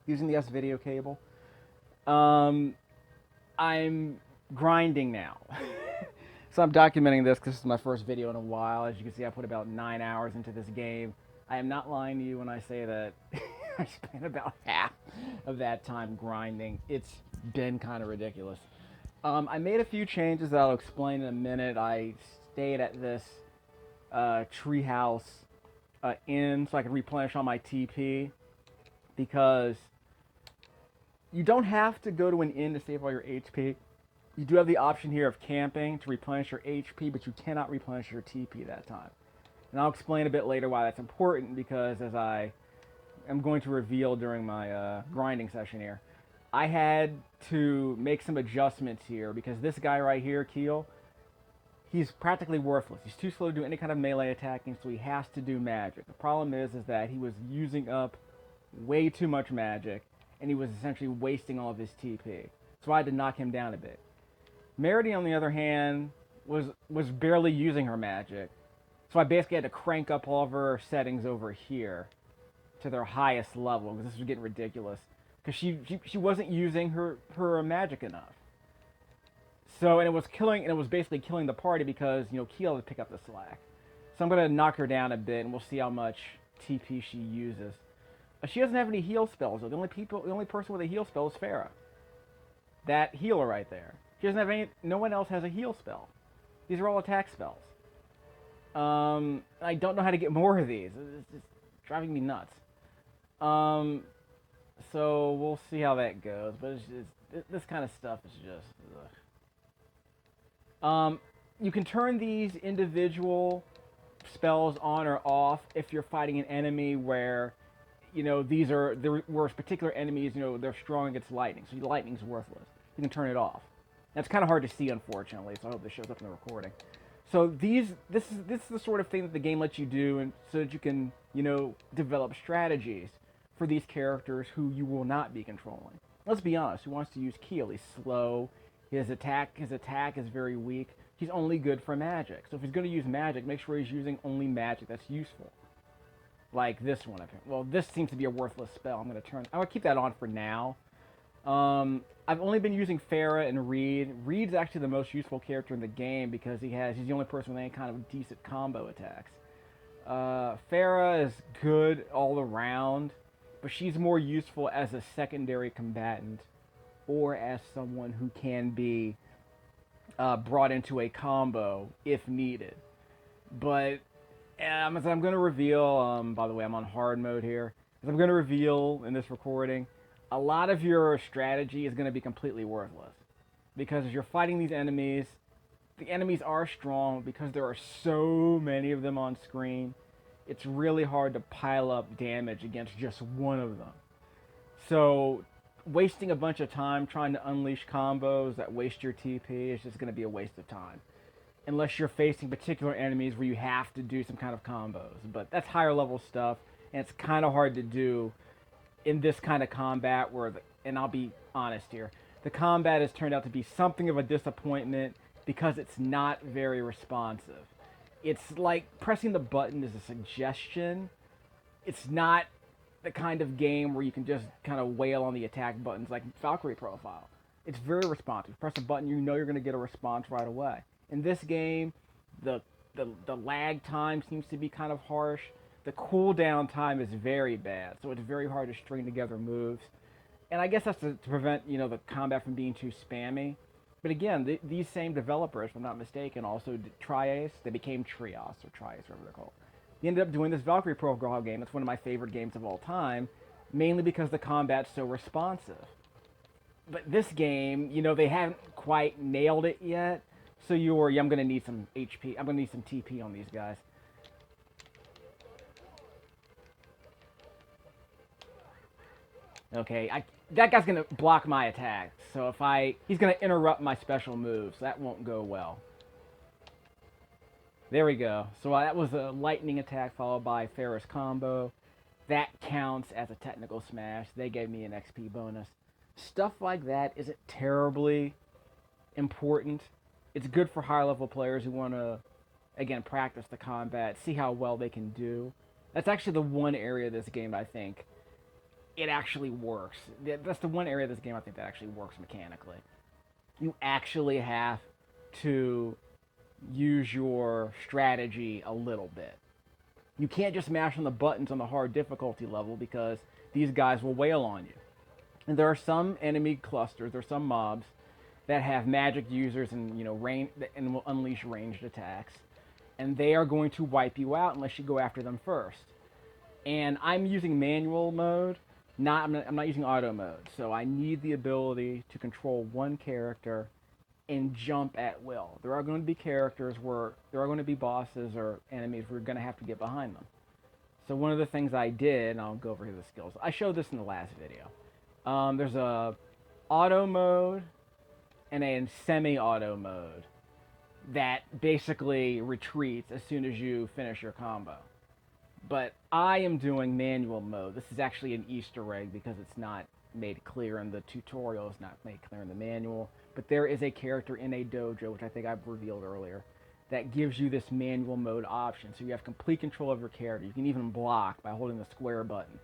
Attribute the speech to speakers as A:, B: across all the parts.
A: using the S-video cable. Um, I'm grinding now. So I'm documenting this because this is my first video in a while. As you can see, I put about 9 hours into this game. I am not lying to you when I say that I spent about half of that time grinding. It's been kind of ridiculous. I made a few changes that I'll explain in a minute. I stayed at this treehouse inn so I could replenish all my TP because you don't have to go to an inn to save all your HP. You do have the option here of camping to replenish your HP, but you cannot replenish your TP that time. And I'll explain a bit later why that's important because as I am going to reveal during my grinding session here, I had to make some adjustments here because this guy right here, Keel, he's practically worthless. He's too slow to do any kind of melee attacking, so he has to do magic. The problem is that he was using up way too much magic, and he was essentially wasting all of his TP. So I had to knock him down a bit. Merity, on the other hand, was barely using her magic, so I basically had to crank up all of her settings over here to their highest level because this was getting ridiculous. Because she wasn't using her magic enough. So and it was basically killing the party because Keel had to pick up the slack. So I'm gonna knock her down a bit, and we'll see how much TP she uses. She doesn't have any heal spells though. The only person with a heal spell is Farah. That healer right there. She doesn't have any. No one else has a heal spell. These are all attack spells. I don't know how to get more of these. It's just driving me nuts. So we'll see how that goes. But this kind of stuff is just. You can turn these individual spells on or off if you're fighting an enemy where, where particular enemies, they're strong against lightning. So lightning's worthless. You can turn it off. That's kind of hard to see, unfortunately. So I hope this shows up in the recording. So this is the sort of thing that the game lets you do, and so that you can, develop strategies for these characters who you will not be controlling. Let's be honest. Who wants to use Keel? He's slow. His attack is very weak. He's only good for magic. So if he's going to use magic, make sure he's using only magic that's useful. Like this one. Well, this seems to be a worthless spell. I'm going to keep that on for now. I've only been using Farah and Reed. Reed's actually the most useful character in the game because he's the only person with any kind of decent combo attacks. Farah is good all around, but she's more useful as a secondary combatant or as someone who can be brought into a combo if needed. But as I'm going to reveal, by the way, I'm on hard mode here. As I'm going to reveal in this recording, a lot of your strategy is going to be completely worthless. Because as you're fighting these enemies, the enemies are strong because there are so many of them on screen. It's really hard to pile up damage against just one of them. So wasting a bunch of time trying to unleash combos that waste your TP is just going to be a waste of time. Unless you're facing particular enemies where you have to do some kind of combos. But that's higher level stuff, and it's kind of hard to do in this kind of combat and I'll be honest here, the combat has turned out to be something of a disappointment because it's not very responsive. It's like pressing the button is a suggestion. It's not the kind of game where you can just kind of wail on the attack buttons like Valkyrie Profile. It's very responsive. Press a button, you're going to get a response right away. In this game, the lag time seems to be kind of harsh. The cooldown time is very bad, so it's very hard to string together moves. And I guess that's to prevent, the combat from being too spammy. But again, these same developers, if I'm not mistaken, also did Triace. They became Treehouse, or Triace, whatever they're called. They ended up doing this Valkyrie Profile game. It's one of my favorite games of all time, mainly because the combat's so responsive. But this game, they haven't quite nailed it yet. So I'm going to need some HP. I'm going to need some TP on these guys. Okay, that guy's gonna block my attack. So he's gonna interrupt my special moves. That won't go well. There we go. So that was a lightning attack followed by Farah's combo. That counts as a technical smash. They gave me an XP bonus. Stuff like that isn't terribly important. It's good for higher level players who want to, again, practice the combat, see how well they can do. That's actually the one area of this game I think it actually works. That's the one area of this game I think that actually works mechanically. You actually have to use your strategy a little bit. You can't just mash on the buttons on the hard difficulty level because these guys will wail on you. And there are some enemy clusters, there are some mobs that have magic users and and will unleash ranged attacks, and they are going to wipe you out unless you go after them first. And I'm using manual mode, I'm not using auto mode, so I need the ability to control one character and jump at will. There are going to be characters where there are going to be bosses or enemies where you're going to have to get behind them. So one of the things I did, and I'll go over here the skills. I showed this in the last video. There's a auto mode and a semi-auto mode that basically retreats as soon as you finish your combo. But I am doing manual mode. This is actually an Easter egg because it's not made clear in the tutorial, it's not made clear in the manual. But there is a character in a dojo, which I think I've revealed earlier, that gives you this manual mode option. So you have complete control of your character. You can even block by holding the square button.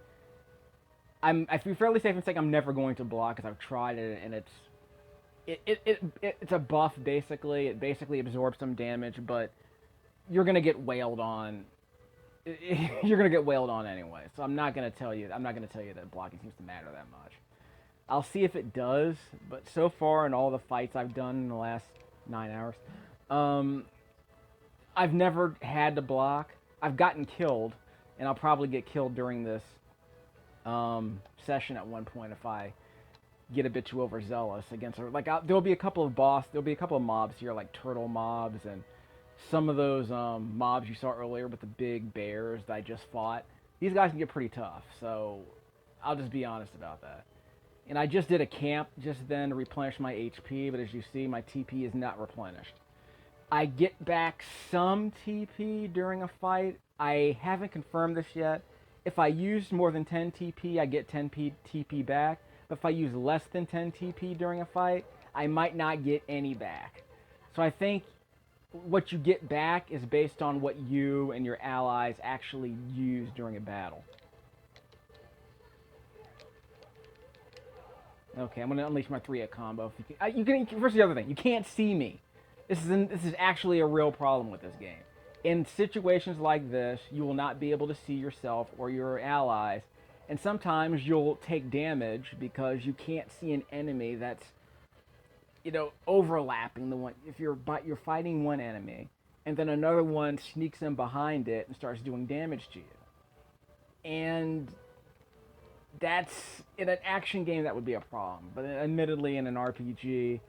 A: I feel fairly safe in saying I'm never going to block because I've tried it, and it's a buff basically. It basically absorbs some damage, but you're gonna get wailed on. You're gonna get wailed on anyway. So I'm not gonna tell you that blocking seems to matter that much. I'll see if it does, but so far in all the fights I've done in the last 9 hours, I've never had to block. I've gotten killed, and I'll probably get killed during this session at one point if I get a bit too overzealous against her. Like there'll be a couple of mobs here, like turtle mobs, and some of those mobs you saw earlier with the big bears that I just fought. These guys can get pretty tough, so I'll just be honest about that. And I just did a camp just then to replenish my HP, but as you see, my TP is not replenished. I get back some TP during a fight. I haven't confirmed this yet. If I use more than 10 TP, I get 10 TP back. But if I use less than 10 TP during a fight, I might not get any back. So I think what you get back is based on what you and your allies actually use during a battle. Okay, I'm going to unleash my 3-hit combo. First, the other thing, you can't see me. This is actually a real problem with this game. In situations like this, you will not be able to see yourself or your allies, and sometimes you'll take damage because you can't see an enemy that's, overlapping the one. If you're fighting one enemy, and then another one sneaks in behind it and starts doing damage to you. And that's, in an action game, that would be a problem. But admittedly, in an RPG,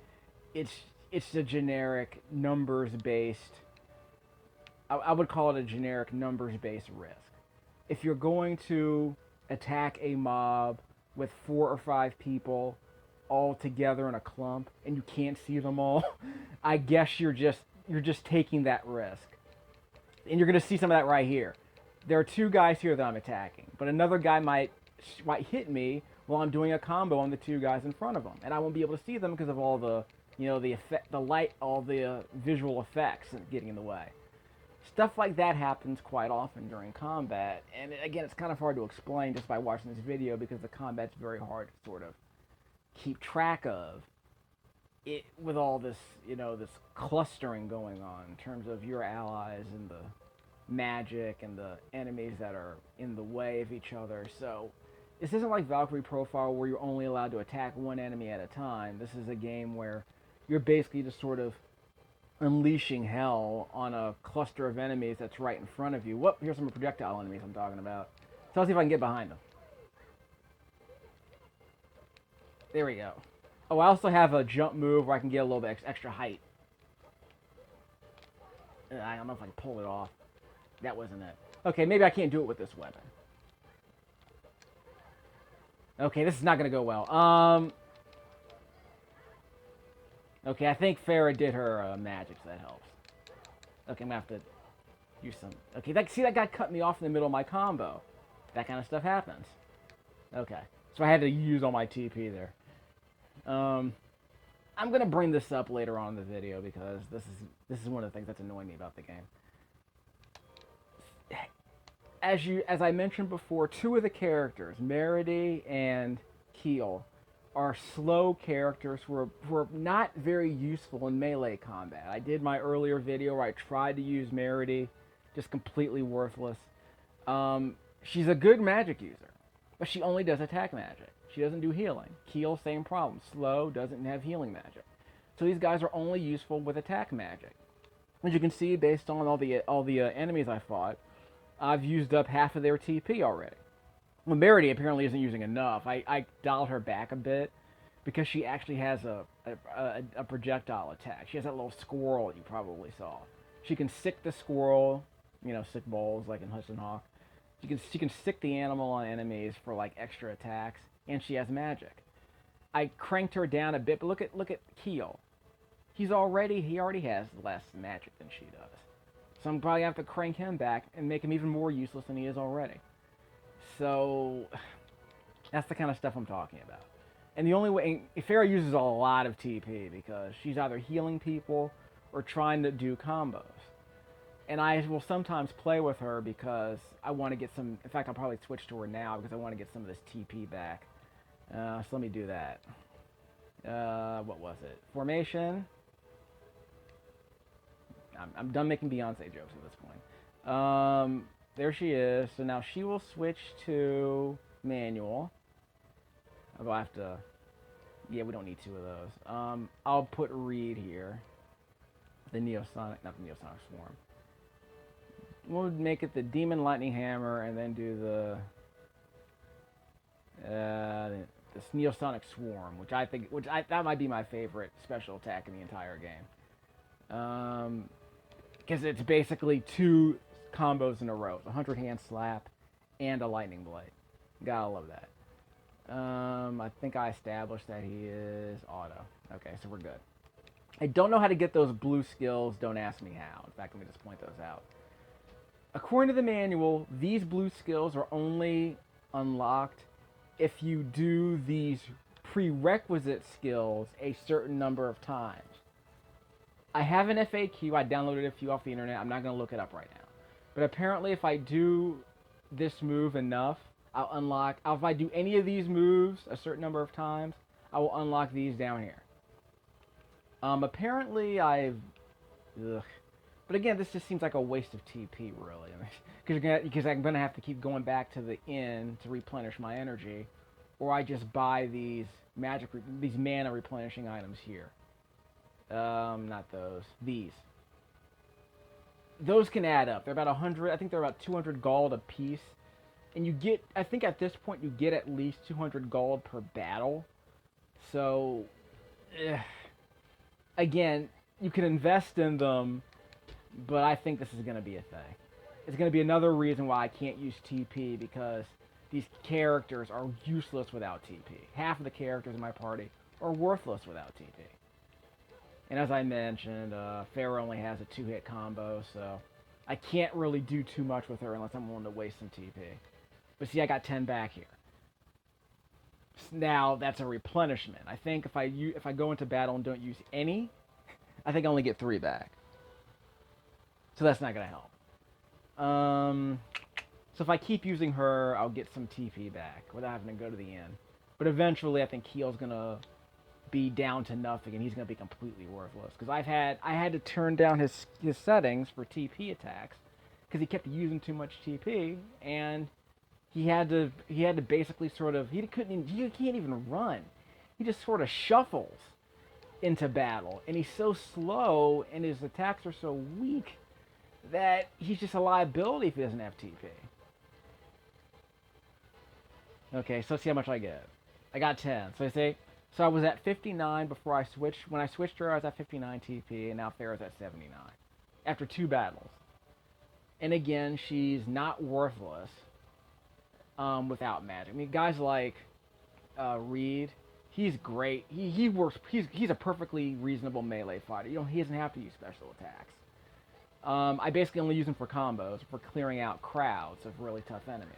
A: it's a generic numbers-based, I would call it a generic numbers-based risk. If you're going to attack a mob with 4 or 5 people all together in a clump and you can't see them all, I guess you're just taking that risk. And you're going to see some of that right here. There are 2 guys here that I'm attacking, but another guy might hit me while I'm doing a combo on the 2 guys in front of him, and I won't be able to see them because of all the the effect, the light, all the visual effects getting in the way. Stuff like that happens quite often during combat, and again, it's kind of hard to explain just by watching this video because the combat's very hard to sort of keep track of it with all this, this clustering going on in terms of your allies and the magic and the enemies that are in the way of each other. So this isn't like Valkyrie Profile where you're only allowed to attack one enemy at a time. This is a game where you're basically just sort of unleashing hell on a cluster of enemies that's right in front of you. Whoop, here's some projectile enemies I'm talking about. So let's see if I can get behind them. There we go. Oh, I also have a jump move where I can get a little bit extra height. I don't know if I can pull it off. That wasn't it. Okay, maybe I can't do it with this weapon. Okay, this is not going to go well. Okay, I think Farah did her magic, so that helps. Okay, I'm going to have to use some... Okay, see that guy cut me off in the middle of my combo. That kind of stuff happens. Okay, so I had to use all my TP there. I'm going to bring this up later on in the video because this is one of the things that's annoying me about the game. as I mentioned before, two of the characters, Meredy and Keel, are slow characters who are not very useful in melee combat. I did my earlier video where I tried to use Meredy, just completely worthless. She's a good magic user, but she only does attack magic. She doesn't do healing. Keel, same problem. Slow, doesn't have healing magic. So these guys are only useful with attack magic. As you can see, based on all the enemies I fought, I've used up half of their TP already. Well, Meredy apparently isn't using enough. I dialed her back a bit because she actually has a projectile attack. She has that little squirrel you probably saw. She can sick the squirrel, you know, sick balls like in Hudson Hawk. She can sick the animal on enemies for like extra attacks, and she has magic. I cranked her down a bit, but look at Keel. He already has less magic than she does. So I'm probably going to have to crank him back and make him even more useless than he is already. So that's the kind of stuff I'm talking about. And the only way, Farah uses a lot of TP because she's either healing people or trying to do combos. And I will sometimes play with her because I want to get some, in fact I'll probably switch to her now because I want to get some of this TP back. So let me do that. What was it? Formation. I'm done making Beyonce jokes at this point. There she is. So now she will switch to manual. I'll have to... Yeah, we don't need two of those. I'll put Reed here. The Neosonic... Not the Neosonic Swarm. We'll make it the Demon Lightning Hammer and then do this Neosonic Swarm, that might be my favorite special attack in the entire game. Because it's basically two combos in a row. It's a 100-hand slap and a lightning blade. Gotta love that. I think I established that he is auto. Okay, so we're good. I don't know how to get those blue skills. Don't ask me how. In fact, let me just point those out. According to the manual, these blue skills are only unlocked if you do these prerequisite skills a certain number of times. I have an FAQ. I downloaded a few off the internet. I'm not going to look it up right now. But apparently if I do this move enough, I'll unlock... If I do any of these moves a certain number of times, I will unlock these down here. Apparently I've... Ugh. But again, this just seems like a waste of TP, really. Because I'm going to have to keep going back to the inn to replenish my energy. Or I just buy these mana replenishing items here. Not those. These. Those can add up. They're about 100. I think they're about 200 gold a piece. And you get, I think at this point you get at least 200 gold per battle. So, again, you can invest in them, but I think this is going to be a thing. It's going to be another reason why I can't use TP, because these characters are useless without TP. Half of the characters in my party are worthless without TP. And as I mentioned, Farah only has a 2-hit combo, so I can't really do too much with her unless I'm willing to waste some TP. But see, I got 10 back here. Now, that's a replenishment. I think if I go into battle and don't use any, I think I only get 3 back. So that's not going to help. So if I keep using her, I'll get some TP back without having to go to the inn. But eventually, I think Keel's going to be down to nothing, and he's going to be completely worthless. Because I had to turn down his settings for TP attacks because he kept using too much TP, and he had to basically sort of he can't even run. He just sort of shuffles into battle, and he's so slow, and his attacks are so weak that he's just a liability if he doesn't have TP. Okay, so let's see how much I get. I got 10. So I was at 59 before I switched. When I switched her, I was at 59 TP, and now Farah's at 79. After 2 battles. And again, she's not worthless without magic. I mean, guys like Reed, he's great. He works. He's a perfectly reasonable melee fighter. He doesn't have to use special attacks. I basically only use him for combos, for clearing out crowds of really tough enemies.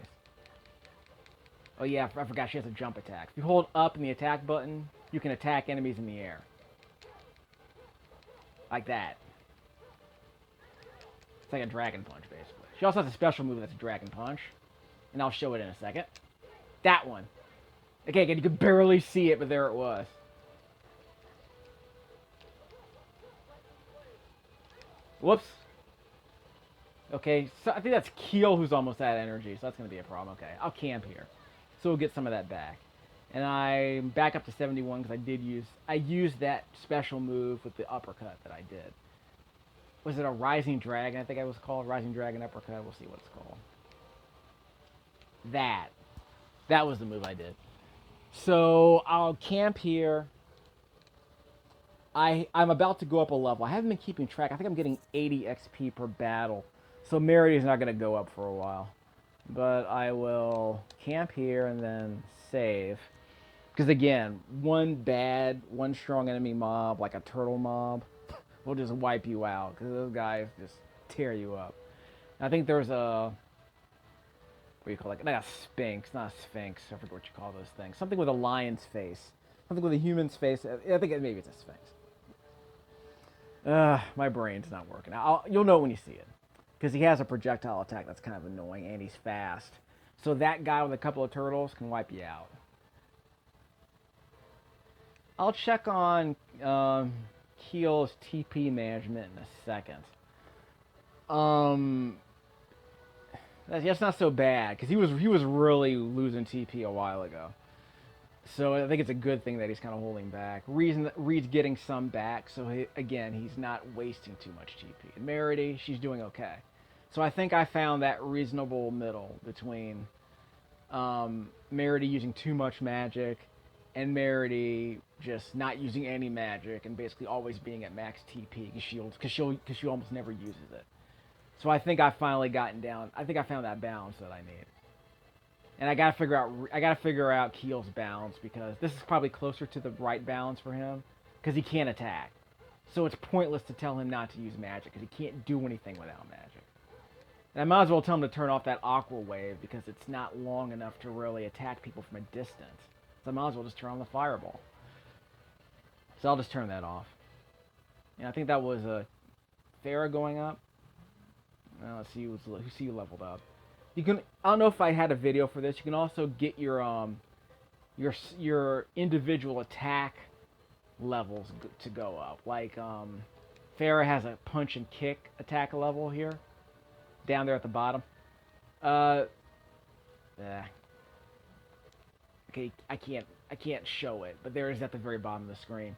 A: Oh yeah, I forgot she has a jump attack. If you hold up in the attack button, you can attack enemies in the air. Like that. It's like a dragon punch, basically. She also has a special move that's a Dragon Punch. And I'll show it in a second. That one. Okay, again, you could barely see it, but there it was. Whoops. Okay, so I think that's Keel who's almost at energy, so that's going to be a problem. Okay, I'll camp here. So we'll get some of that back. And I'm back up to 71 because I used that special move with the uppercut that I did. Was it a Rising Dragon? I think it was called Rising Dragon Uppercut. We'll see what it's called. That was the move I did. So I'll camp here. I'm about to go up a level. I haven't been keeping track. I think I'm getting 80 XP per battle. So Meridy's not going to go up for a while. But I will camp here and then save. Because again, one strong enemy mob, like a turtle mob, will just wipe you out. Because those guys just tear you up. And I think there's a... What do you call it? Not a sphinx, not a sphinx. I forget what you call those things. Something with a lion's face. Something with a human's face. I think maybe it's a sphinx. My brain's not working. You'll know when you see it. Because he has a projectile attack that's kind of annoying, and he's fast. So that guy with a couple of turtles can wipe you out. I'll check on Keel's TP management in a second. That's not so bad, because he was really losing TP a while ago. So I think it's a good thing that he's kind of holding back. Reed's getting some back, so he's not wasting too much TP. And Meridy, she's doing okay. So I think I found that reasonable middle between Meridy using too much magic and Meridy just not using any magic and basically always being at max TP because she almost never uses it. So I think I've finally gotten down. I think I found that balance that I need. And I gotta figure out Keel's balance, because this is probably closer to the right balance for him, because he can't attack. So it's pointless to tell him not to use magic, because he can't do anything without magic. And I might as well tell him to turn off that Aqua Wave, because it's not long enough to really attack people from a distance. So I might as well just turn on the Fireball. So I'll just turn that off. And I think that was a Farah going up. Well, let's see who leveled up. You can. I don't know if I had a video for this. You can also get your individual attack levels to go up. Like Farah has a punch and kick attack level here, down there at the bottom. Okay, I can't show it, but there is at the very bottom of the screen.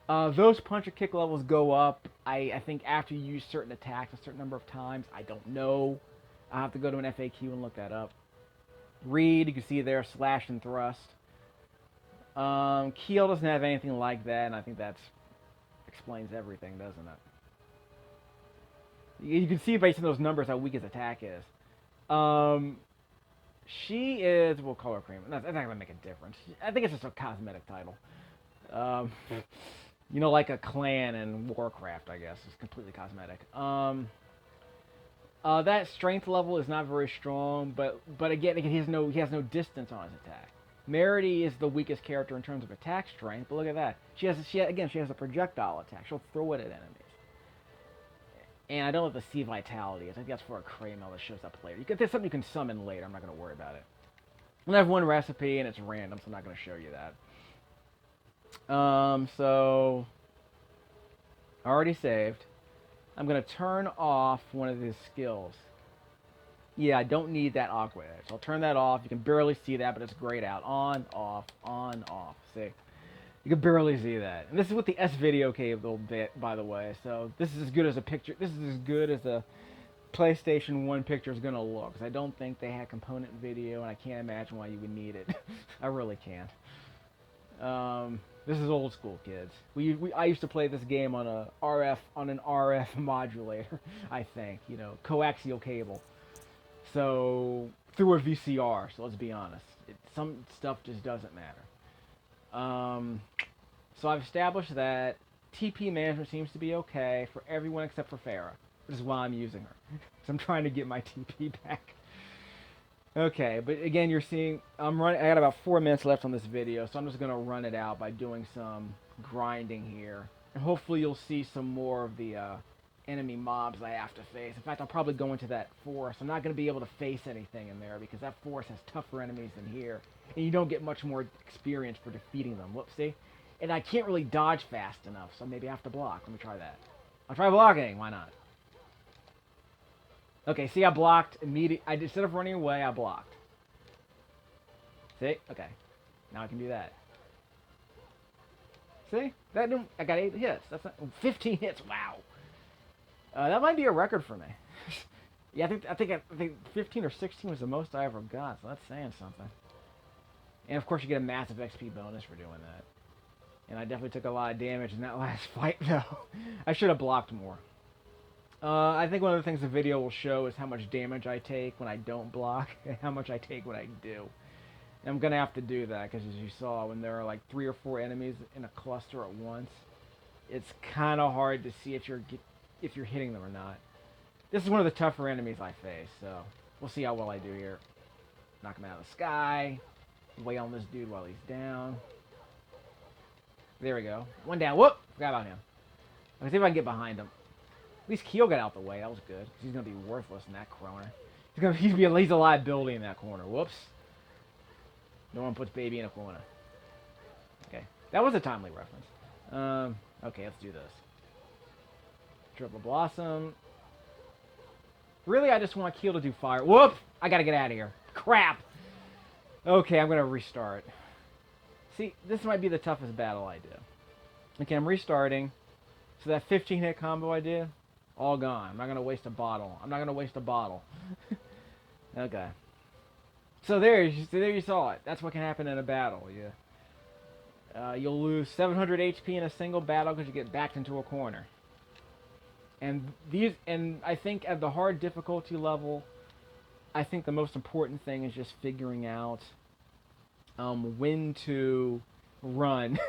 A: Those punch and kick levels go up, I think, after you use certain attacks a certain number of times. I don't know. I'll have to go to an FAQ and look that up. Reed, you can see there, slash and thrust. Keel doesn't have anything like that, and I think that explains everything, doesn't it? You can see based on those numbers how weak his attack is. She is... We'll call her Cream. That's not going to make a difference. I think it's just a cosmetic title. You know, like a clan in Warcraft, I guess. It's completely cosmetic. That strength level is not very strong, but again, he has no distance on his attack. Meridy is the weakest character in terms of attack strength, but look at that. She has a projectile attack. She'll throw it at enemies. And I don't know what the Sea Vitality is. I think that's for a Kramer that shows up later. There's something you can summon later. I'm not going to worry about it. I have one recipe, and it's random, so I'm not going to show you that. So I already saved. I'm going to turn off one of his skills. Yeah, I don't need that Aqua Edge. So I'll turn that off. You can barely see that, but it's grayed out. On, off, on, off. See? You can barely see that. And this is with the S-Video cable bit, by the way. So this is as good as a picture. This is as good as a PlayStation 1 picture is going to look. Because I don't think they had component video, and I can't imagine why you would need it. I really can't. This is old school, kids. I used to play this game on an RF modulator, I think, you know, coaxial cable. So through a VCR. So let's be honest, some stuff just doesn't matter. So I've established that TP management seems to be okay for everyone except for Farah, which is why I'm using her. So I'm trying to get my TP back. Okay, but again, you're seeing, I got about 4 minutes left on this video, so I'm just going to run it out by doing some grinding here. And hopefully you'll see some more of the enemy mobs I have to face. In fact, I'll probably go into that forest. I'm not going to be able to face anything in there because that forest has tougher enemies than here. And you don't get much more experience for defeating them. Whoopsie. And I can't really dodge fast enough, so maybe I have to block. Let me try that. I'll try blocking. Why not? Okay, see, I blocked immediately. Instead of running away, I blocked. See? Okay. Now I can do that. See? That didn't, I got 8 hits. That's not 15 hits. Wow. That might be a record for me. Yeah, I think 15 or 16 was the most I ever got, so that's saying something. And of course, you get a massive XP bonus for doing that. And I definitely took a lot of damage in that last fight, though. I should have blocked more. I think one of the things the video will show is how much damage I take when I don't block, and how much I take when I do. And I'm going to have to do that, because as you saw, when there are like 3 or 4 enemies in a cluster at once, it's kind of hard to see if you're hitting them or not. This is one of the tougher enemies I face, so we'll see how well I do here. Knock him out of the sky. Wait on this dude while he's down. There we go. One down. Whoop! Forgot about him. Let's see if I can get behind him. At least Keel got out the way. That was good. He's going to be worthless in that corner. He's a liability in that corner. Whoops. No one puts baby in a corner. Okay. That was a timely reference. Okay, let's do this. Triple Blossom. Really, I just want Keel to do fire. Whoop! I gotta get out of here. Crap! Okay, I'm gonna restart. See, this might be the toughest battle I do. Okay, I'm restarting. So that 15-hit combo I did, all gone. I'm not gonna waste a bottle. Okay. So there you saw it. That's what can happen in a battle. You'll lose 700 HP in a single battle because you get backed into a corner. And I think at the hard difficulty level, I think the most important thing is just figuring out when to run,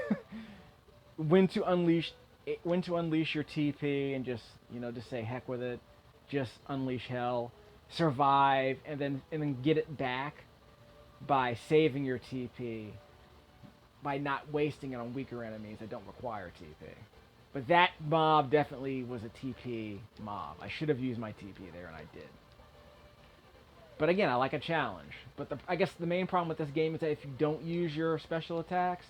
A: when to unleash your TP, and just just say heck with it, just unleash hell, survive, and then get it back by saving your TP, by not wasting it on weaker enemies that don't require TP. But that mob definitely was a TP mob. I should have used my TP there, and I did. But again, I like a challenge. But I guess the main problem with this game is that if you don't use your special attacks,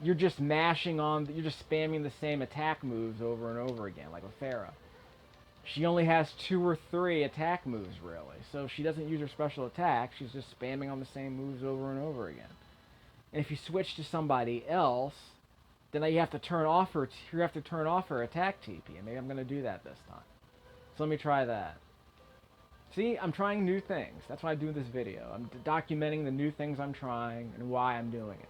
A: you're just you're just spamming the same attack moves over and over again, like with Farah. She only has 2 or 3 attack moves, really. So if she doesn't use her special attack, she's just spamming on the same moves over and over again. And if you switch to somebody else, then you have to turn off her attack TP, and maybe I'm going to do that this time. So let me try that. See, I'm trying new things. That's why I do this video. I'm documenting the new things I'm trying and why I'm doing it.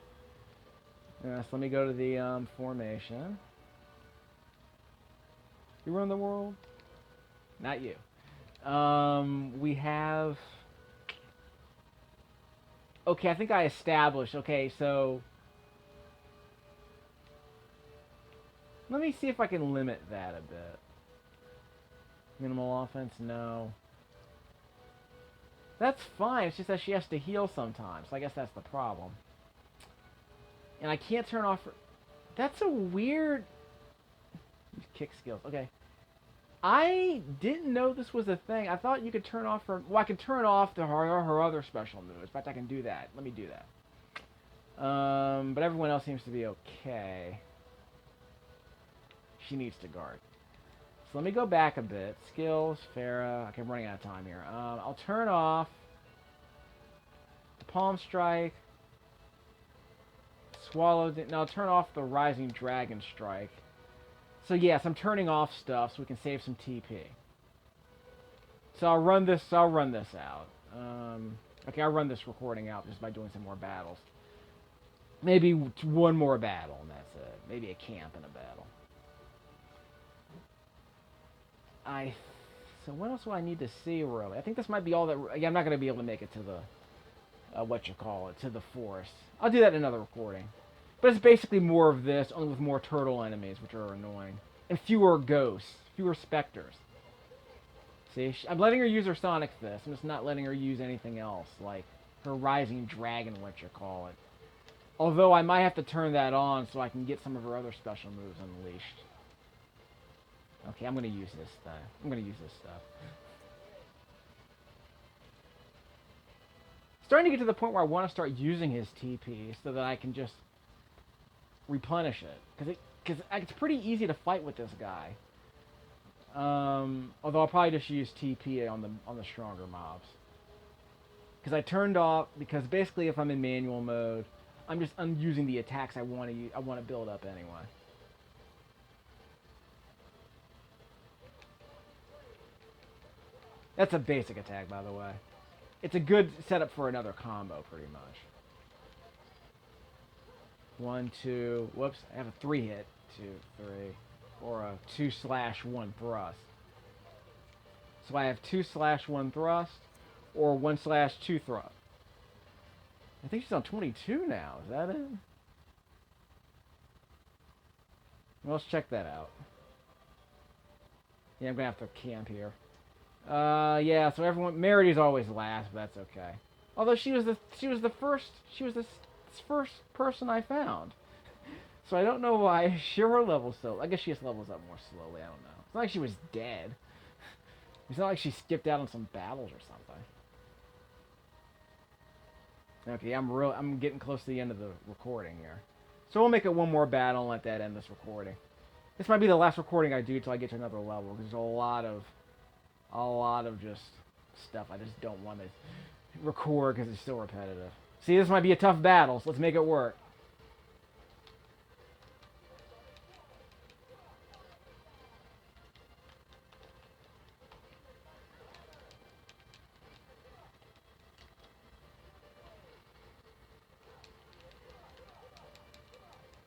A: So let me go to the formation. You run the world? Not you. We have... Okay, I think I established. Okay, so... Let me see if I can limit that a bit. Minimal offense? No. That's fine. It's just that she has to heal sometimes. So I guess that's the problem. And I can't turn off her... That's a weird... Kick skills. Okay. I didn't know this was a thing. I thought you could turn off her... Well, I could turn off her other special moves. In fact, I can do that. Let me do that. But everyone else seems to be okay. She needs to guard. So let me go back a bit. Skills, Farah. Okay, I'm running out of time here. I'll turn off the Palm Strike. Swallow... No, I'll turn off the Rising Dragon Strike. So yes, I'm turning off stuff so we can save some TP. So I'll run this out. Okay, I'll run this recording out just by doing some more battles. Maybe one more battle, and that's it. Maybe a camp and a battle. So what else do I need to see, really? I think this might be all that... Again, I'm not going to be able to make it to the... to the forest. I'll do that in another recording. But it's basically more of this, only with more turtle enemies, which are annoying. And fewer ghosts. Fewer specters. See? I'm letting her use her Sonic Fist. I'm just not letting her use anything else, like her Rising Dragon, what you call it. Although I might have to turn that on so I can get some of her other special moves unleashed. Okay, I'm gonna use this stuff. I'm gonna use this stuff. Starting to get to the point where I want to start using his TP so that I can just replenish it, because it's pretty easy to fight with this guy. Although I'll probably just use TP on the stronger mobs, because I turned off, because basically if I'm in manual mode, I'm using the attacks I want to build up anyway. That's a basic attack, by the way. It's a good setup for another combo, pretty much. 1, 2. Whoops, I have a 3 hit. 2, 3, or a 2/1 thrust. So I have 2/1 thrust, or 1/2 thrust. I think she's on 22 now. Is that it? Well, let's check that out. Yeah, I'm gonna have to camp here. Yeah. So everyone, Merity's always last, but that's okay. Although she was the first person I found. So I don't know why her level's so. I guess she just levels up more slowly. I don't know. It's not like she was dead. It's not like she skipped out on some battles or something. Okay, I'm getting close to the end of the recording here. So we'll make it one more battle and let that end this recording. This might be the last recording I do till I get to another level, because there's a lot of just stuff I just don't want to record because it's so repetitive. See, this might be a tough battle, so let's make it work.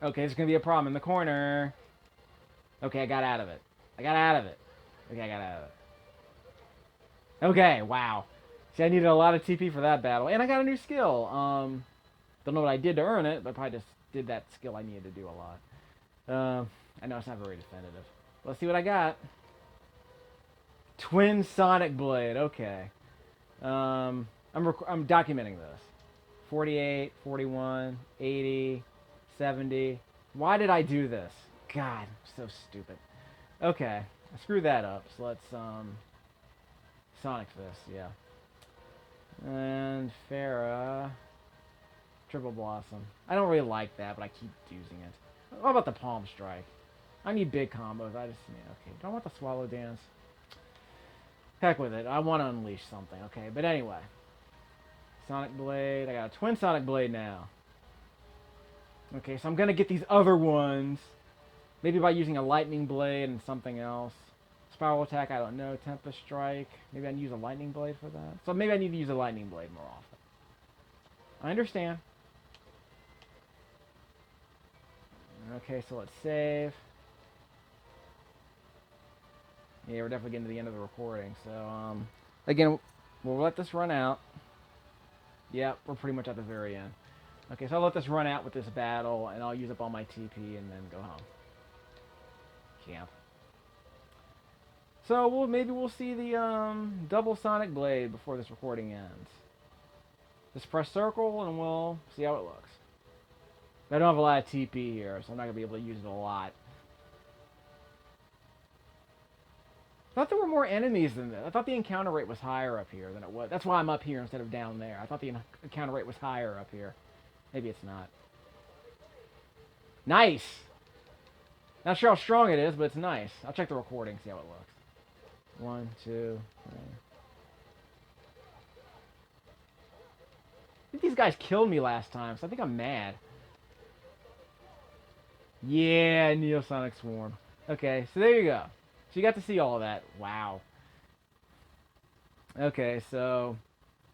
A: Okay, there's gonna be a problem in the corner. Okay, I got out of it. Okay, I got out of it. Okay, wow. See, I needed a lot of TP for that battle, and I got a new skill. Don't know what I did to earn it, but probably just did that skill I needed to do a lot. I know it's not very definitive. Let's see what I got. Twin Sonic Blade. Okay. I'm documenting this. 48, 41, 80, 70. Why did I do this? God, I'm so stupid. Okay, I screwed that up. So let's Sonic Fist, yeah. And Farah, Triple Blossom. I don't really like that, but I keep using it. What about the Palm Strike? I need big combos. Okay. Do I want the Swallow Dance? Heck with it. I want to unleash something. Okay, but anyway. Sonic Blade. I got a Twin Sonic Blade now. Okay, so I'm going to get these other ones. Maybe by using a Lightning Blade and something else. Spiral Attack, I don't know. Tempest Strike. Maybe I need to use a Lightning Blade for that. So maybe I need to use a Lightning Blade more often. I understand. Okay, so let's save. Yeah, we're definitely getting to the end of the recording. So, again, we'll let this run out. Yep, we're pretty much at the very end. Okay, so I'll let this run out with this battle, and I'll use up all my TP and then go home. Camp. So maybe we'll see the double Sonic Blade before this recording ends. Just press circle, and we'll see how it looks. I don't have a lot of TP here, so I'm not going to be able to use it a lot. I thought there were more enemies than this. I thought the encounter rate was higher up here than it was. That's why I'm up here instead of down there. I thought the encounter rate was higher up here. Maybe it's not. Nice! Not sure how strong it is, but it's nice. I'll check the recording, see how it looks. 1, 2, 3. I think these guys killed me last time, so I think I'm mad. Yeah, Neosonic Swarm. Okay, so there you go. So you got to see all of that. Wow. Okay, so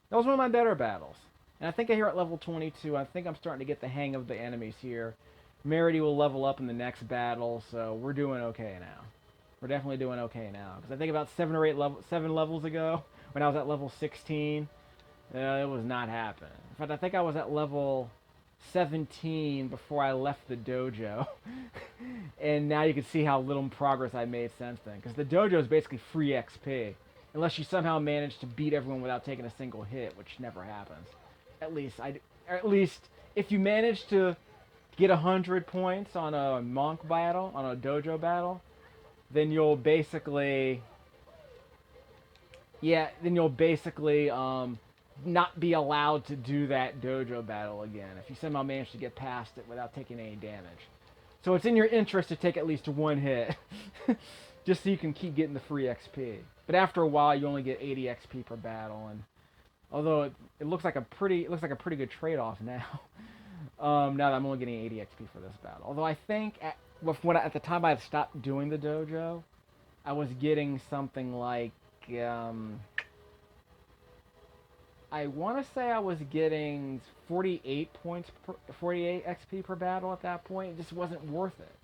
A: that was one of my better battles. And I think here at level 22, I think I'm starting to get the hang of the enemies here. Merity will level up in the next battle, so we're doing okay now. We're definitely doing okay now. Because I think about 7 levels ago, when I was at level 16, it was not happening. In fact, I think I was at level 17 before I left the dojo. And now you can see how little progress I made since then. Because the dojo is basically free XP. Unless you somehow manage to beat everyone without taking a single hit, which never happens. At least if you manage to get 100 points on a monk battle, on a dojo battle, then you'll basically, yeah, then you'll basically not be allowed to do that dojo battle again if you somehow manage to get past it without taking any damage. So it's in your interest to take at least one hit, just so you can keep getting the free XP. But after a while, you only get 80 XP per battle, and although it looks like a pretty good trade-off now. Now that I'm only getting 80 XP for this battle. Although I think at the time I stopped doing the dojo, I was getting something like I want to say I was getting 48 XP per battle at that point. It just wasn't worth it.